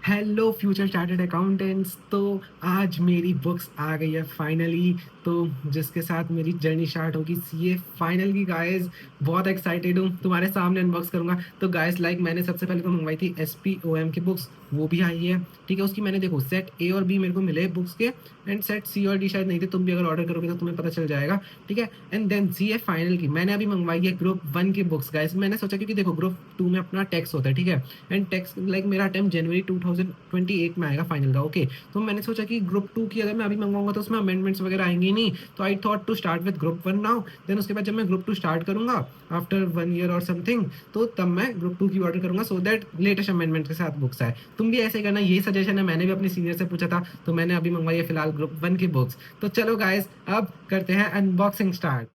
Hello future chartered accountants. तो आज मेरी बुक्स आ गई है फाइनली। तो जिसके साथ मेरी जर्नी स्टार्ट होगी सीए फाइनल की गाइस। बहुत एक्साइटेड हूँ, तुम्हारे सामने अनबॉक्स करूंगा। तो गाइस लाइक मैंने सबसे पहले तो मंगवाई थी एसपीओएम की बुक्स, वो भी आई है। ठीक है, उसकी मैंने देखो सेट ए और बी मेरे को मिले बुक्स के, एंड सेट सी और डी शायद नहीं थे। तुम भी अगर ऑर्डर करोगे तो तुम्हें पता चल जाएगा। ठीक है, एंड देन सीए फाइनल की मैंने अभी मंगवाई है ग्रुप 1 की बुक्स गाइस। मैंने सोचा क्योंकि देखो ग्रुप 2 में अपना टैक्स होता है, ठीक है, एंड टैक्स लाइक मेरा अटेम्प्ट जनवरी 2028 में आएगा फाइनल का। ओके, तो मैंने सोचा कि ग्रुप 2 की अगर मैं अभी मंगवाऊंगा तो उसमें अमेंडमेंट्स वगैरह आएंगे ही नहीं। तो I thought to start with group 1 now, then उसके बाद जब मैं ग्रुप 2 स्टार्ट करूंगा आफ्टर 1 ईयर और समथिंग, तो तब मैं ग्रुप 2 की ऑर्डर करूंगा सो दैट लेटेस्ट अमेंडमेंट के साथ बुक्स आए। तुम भी ऐसे ही करना, यही सजेशन है। मैंने भी अपने सीनियर से पूछा था, तो मैंने अभी मंगवाई है फिलहाल ग्रुप 1 की बुक्स। तो चलो गाइस अब करते हैं अनबॉक्सिंग स्टार्ट।